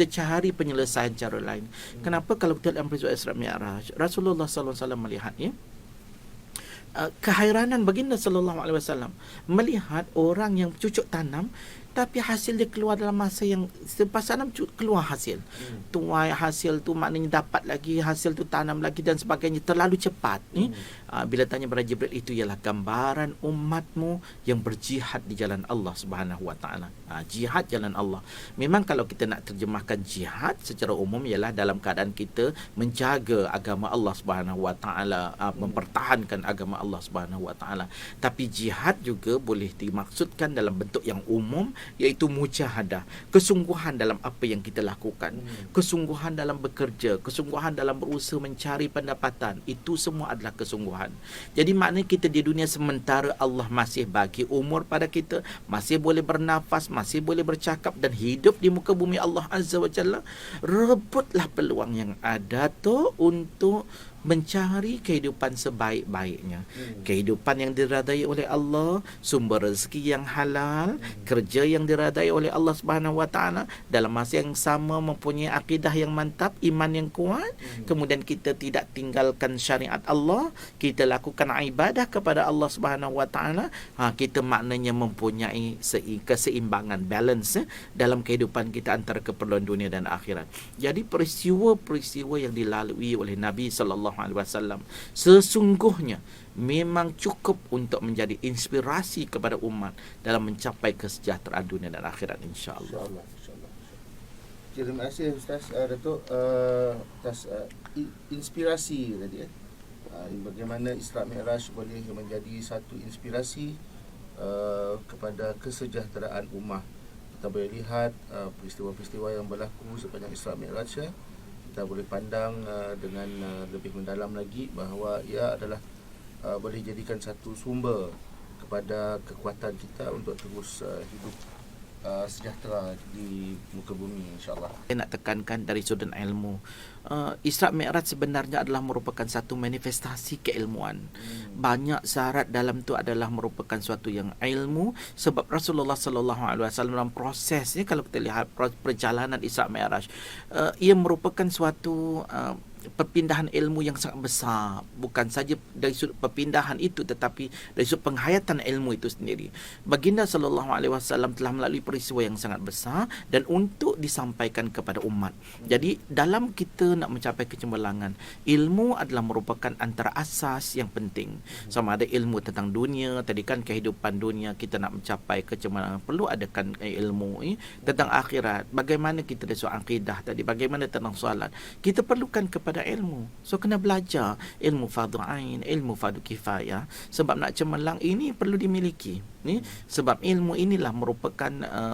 [SPEAKER 2] cari penyelesaian cara lain. Kenapa? Kalau kita lihat peristiwa Isra' Mi'raj, Rasulullah sallallahu alaihi wasallam melihat kehairanan baginda sallallahu alaihi wasallam melihat orang yang cucuk tanam, tapi hasil dia keluar dalam masa yang selepas tanam keluar hasil. Tuai hasil tu maknanya dapat lagi, hasil tu tanam lagi dan sebagainya, terlalu cepat. Bila tanya pada Jibril, itu ialah gambaran umatmu yang berjihad di jalan Allah Subhanahu Wa Taala. Jihad jalan Allah. Memang kalau kita nak terjemahkan jihad secara umum ialah dalam keadaan kita menjaga agama Allah Subhanahu Wa Taala, mempertahankan agama Allah Subhanahu Wa Taala. Tapi jihad juga boleh dimaksudkan dalam bentuk yang umum, iaitu mujahadah, kesungguhan dalam apa yang kita lakukan, kesungguhan dalam bekerja, kesungguhan dalam berusaha mencari pendapatan. Itu semua adalah kesungguhan. Jadi maknanya kita di dunia sementara Allah masih bagi umur pada kita, masih boleh bernafas, masih boleh bercakap dan hidup di muka bumi Allah Azza wa Jalla, rebutlah peluang yang ada tu untuk mencari kehidupan sebaik-baiknya, kehidupan yang diredai oleh Allah, sumber rezeki yang halal, kerja yang diredai oleh Allah Subhanahu Wa Taala, dalam masa yang sama mempunyai akidah yang mantap, iman yang kuat, kemudian kita tidak tinggalkan syariat Allah, kita lakukan ibadah kepada Allah Subhanahu Wa Taala. Kita maknanya mempunyai keseimbangan, balance dalam kehidupan kita antara keperluan dunia dan akhirat. Jadi peristiwa-peristiwa yang dilalui oleh Nabi sallallahu alaihi wasallam sesungguhnya memang cukup untuk menjadi inspirasi kepada umat dalam mencapai kesejahteraan dunia dan akhirat, insya-Allah.
[SPEAKER 1] InsyaAllah. Terima kasih Ustaz Datuk atas inspirasi tadi. Bagaimana Isra' Mi'raj boleh menjadi satu inspirasi kepada kesejahteraan ummah. Kita boleh lihat peristiwa-peristiwa yang berlaku sepanjang Isra' Mi'raj, kita boleh pandang dengan lebih mendalam lagi bahawa ia adalah boleh jadikan satu sumber kepada kekuatan kita untuk terus hidup sejahtera di muka bumi, insya-Allah.
[SPEAKER 2] Saya nak tekankan dari sudut ilmu, Isra' Mi'raj sebenarnya adalah merupakan satu manifestasi keilmuan. Banyak syarat dalam tu adalah merupakan suatu yang ilmu, sebab Rasulullah sallallahu alaihi wasallam dalam prosesnya, kalau kita lihat perjalanan Isra' Mi'raj, ia merupakan suatu perpindahan ilmu yang sangat besar, bukan saja dari sudut perpindahan itu tetapi dari sudut penghayatan ilmu itu sendiri. Baginda sallallahu alaihi wasallam telah melalui peristiwa yang sangat besar dan untuk disampaikan kepada umat. Jadi dalam kita nak mencapai kecemerlangan, ilmu adalah merupakan antara asas yang penting. Sama ada ilmu tentang dunia, tadi kan kehidupan dunia, kita nak mencapai kecemerlangan perlu adakan ilmu tentang akhirat. Bagaimana kita dari soal akidah tadi, bagaimana tentang solat, kita perlukan kepada ilmu. So kena belajar ilmu fardu ain, ilmu fardu kifayah, sebab nak cemerlang ini perlu dimiliki. Sebab ilmu inilah merupakan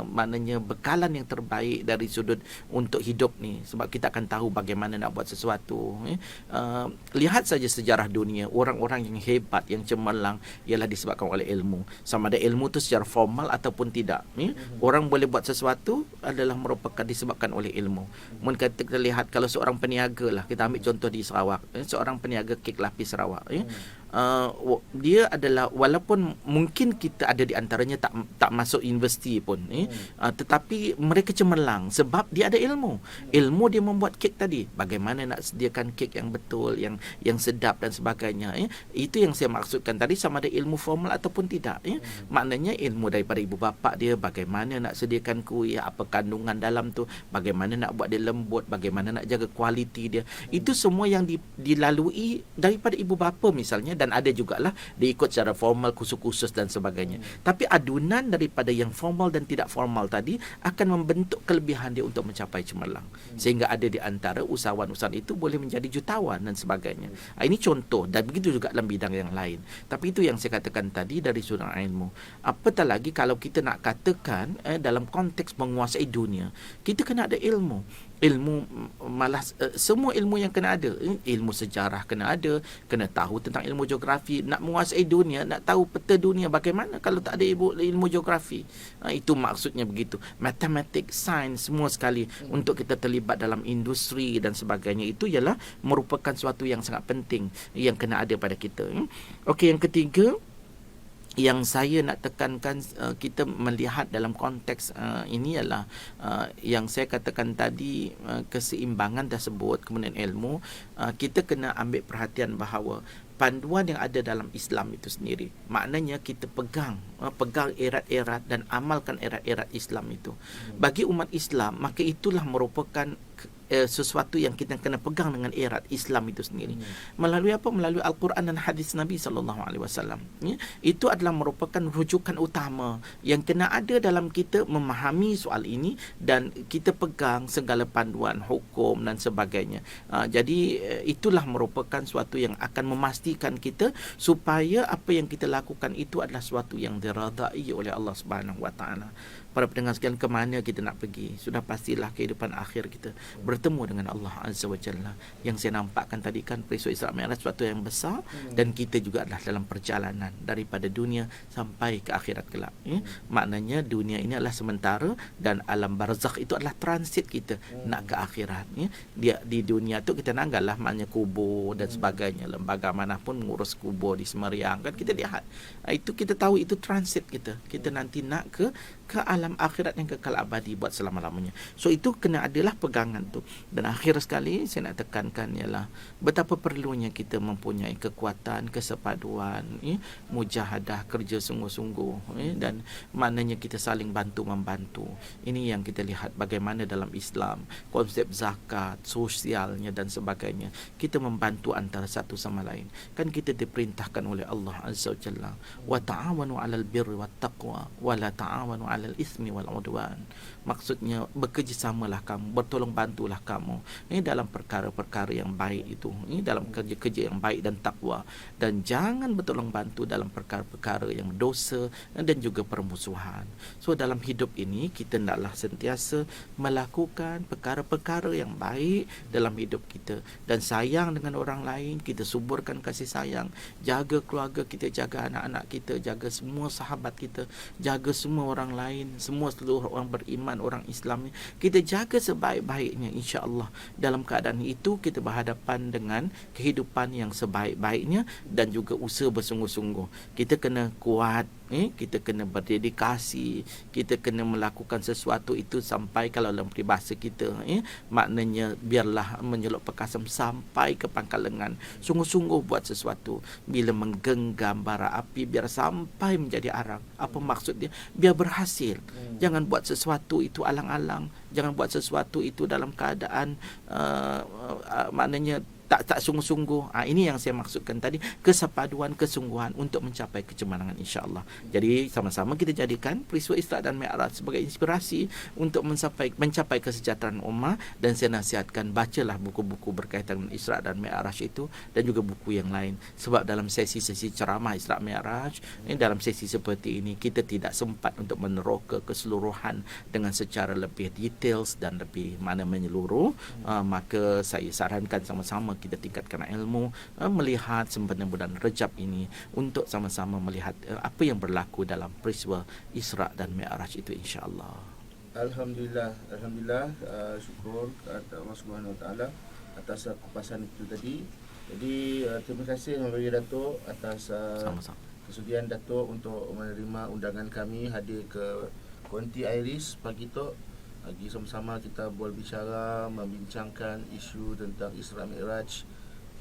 [SPEAKER 2] maknanya bekalan yang terbaik dari sudut untuk hidup ni, sebab kita akan tahu bagaimana nak buat sesuatu. Lihat saja sejarah dunia, orang-orang yang hebat, yang cemerlang ialah disebabkan oleh ilmu. Sama ada ilmu tu secara formal ataupun tidak. Orang boleh buat sesuatu adalah merupakan disebabkan oleh ilmu. Mungkin kita lihat kalau seorang peniaga lah, kita ambil contoh di Sarawak, seorang peniaga kek lapis Sarawak, dia adalah, walaupun mungkin kita ada di antaranya tak masuk universiti pun, tetapi mereka cemerlang sebab dia ada ilmu. Ilmu dia membuat kek tadi, bagaimana nak sediakan kek yang betul, yang sedap dan sebagainya. Itu yang saya maksudkan tadi, sama ada ilmu formal ataupun tidak. Maknanya ilmu daripada ibu bapa dia, bagaimana nak sediakan kuih, apa kandungan dalam tu, bagaimana nak buat dia lembut, bagaimana nak jaga kualiti dia. Itu semua yang dilalui daripada ibu bapa misalnya, dan ada jugalah dia ikut secara formal, kursus-kursus dan sebagainya. Tapi adunan daripada yang formal dan tidak formal tadi akan membentuk kelebihan dia untuk mencapai cemerlang. Sehingga ada di antara usahawan-usahawan itu boleh menjadi jutawan dan sebagainya. Ini contoh, dan begitu juga dalam bidang yang lain. Tapi itu yang saya katakan tadi dari sudut ilmu. Apatah lagi kalau kita nak katakan dalam konteks menguasai dunia, kita kena ada ilmu. Ilmu malas, semua ilmu yang kena ada. Ilmu sejarah kena ada, kena tahu tentang ilmu geografi. Nak menguasai dunia, nak tahu peta dunia, bagaimana kalau tak ada ilmu geografi? Itu maksudnya begitu. Matematik, sains, semua sekali untuk kita terlibat dalam industri dan sebagainya, itu ialah merupakan suatu yang sangat penting yang kena ada pada kita. Okey, yang ketiga yang saya nak tekankan, kita melihat dalam konteks ini ialah yang saya katakan tadi, keseimbangan tersebut, kemudian ilmu, kita kena ambil perhatian bahawa panduan yang ada dalam Islam itu sendiri, maknanya kita pegang erat-erat dan amalkan erat-erat Islam itu. Bagi umat Islam, maka itulah merupakan sesuatu yang kita kena pegang dengan erat Islam itu sendiri. Melalui apa? Melalui Al-Quran dan hadis Nabi SAW. Itu adalah merupakan rujukan utama yang kena ada dalam kita memahami soal ini, dan kita pegang segala panduan hukum dan sebagainya. Jadi itulah merupakan suatu yang akan memastikan kita supaya apa yang kita lakukan itu adalah suatu yang diradai oleh Allah Subhanahu Wa Taala. Para pendengar sekalian, ke mana kita nak pergi? Sudah pastilah kehidupan akhir kita bertemu dengan Allah Azza wa Jalla. Yang saya nampakkan tadi kan peristiwa Isra Mi'raj suatu yang besar, dan kita juga adalah dalam perjalanan daripada dunia sampai ke akhirat kelak. Maknanya dunia ini adalah sementara, dan alam barzakh itu adalah transit kita nak ke akhirat. Dia di dunia tu kita nanggallah, maknanya kubur dan sebagainya. Lembaga manapun mengurus kubur di Semeriang kan kita lihat. Itu kita tahu itu transit kita. Kita nanti nak ke alam akhirat yang kekal abadi buat selama-lamanya. So itu kena adalah pegangan tu. Dan akhir sekali saya nak tekankan ialah betapa perlunya kita mempunyai kekuatan, kesepaduan, mujahadah, kerja sungguh-sungguh, dan maknanya kita saling bantu-membantu. Ini yang kita lihat bagaimana dalam Islam, konsep zakat, sosialnya dan sebagainya. Kita membantu antara satu sama lain. Kan kita diperintahkan oleh Allah Azza wa Jalla, wa ta'awanu 'alal birri wat taqwa wa la ta'awanu 'alal ismi wal 'udwan. Maksudnya bekerjasamalah kamu, bertolong bantulah kamu dalam perkara-perkara yang baik itu, dalam kerja-kerja yang baik dan takwa, dan jangan bertolong bantu dalam perkara-perkara yang dosa dan juga permusuhan. So dalam hidup ini kita hendaklah sentiasa melakukan perkara-perkara yang baik dalam hidup kita, dan sayang dengan orang lain, kita suburkan kasih sayang, jaga keluarga kita, jaga anak-anak kita, jaga semua sahabat kita, jaga semua orang lain, semua seluruh orang beriman, orang Islam, kita jaga sebaik-baiknya, insya-Allah. Dalam keadaan itu kita berhadapan dengan kehidupan yang sebaik-baiknya, dan juga usaha bersungguh-sungguh. Kita kena kuat Kita kena berdedikasi, kita kena melakukan sesuatu itu sampai, kalau dalam peribahasa kita, maknanya biarlah menyeluk perkasam sampai ke pangkal lengan. Sungguh-sungguh buat sesuatu. Bila menggenggam bara api, biar sampai menjadi arang. Apa maksud dia? Biar berhasil. Jangan buat sesuatu itu alang-alang. Jangan buat sesuatu itu dalam keadaan maknanya tak sungguh-sungguh. Ini yang saya maksudkan tadi, kesepaduan, kesungguhan untuk mencapai kecemerlangan, insya-Allah. Jadi sama-sama kita jadikan peristiwa Isra dan Mi'raj sebagai inspirasi untuk mencapai kesejahteraan ummah. Dan saya nasihatkan, bacalah buku-buku berkaitan dengan Isra dan Mi'raj itu, dan juga buku yang lain. Sebab dalam sesi-sesi ceramah Isra Mi'raj, dalam sesi seperti ini kita tidak sempat untuk meneroka keseluruhan dengan secara lebih details dan lebih menyeluruh. Maka saya sarankan sama-sama kita tingkatkan ilmu, melihat sempena bulan Rejab ini untuk sama-sama melihat apa yang berlaku dalam peristiwa Isra dan Mi'raj itu, insya-Allah.
[SPEAKER 1] Alhamdulillah, syukur kepada Allah Subhanahu Wa Taala atas kupasan itu tadi. Jadi terima kasih kepada Datuk atas kesudian Datuk untuk menerima undangan kami hadir ke Konti Iris pagi tu. Lagi sama-sama kita berbicara, membincangkan isu tentang Isra Mi'raj,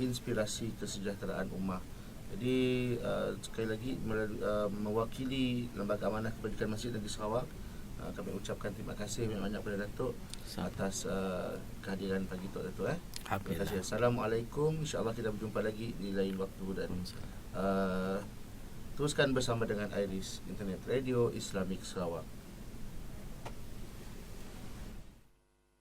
[SPEAKER 1] inspirasi kesejahteraan ummah. Jadi sekali lagi mewakili Lembaga Amanah Kependidikan Masjid Negeri Sarawak, kami ucapkan terima kasih banyak kepada Datuk atas kehadiran pagi tu, Datuk. Terima kasih. Assalamualaikum. InsyaAllah kita berjumpa lagi di lain waktu, dan teruskan bersama dengan Iris Internet Radio Islamik Sarawak.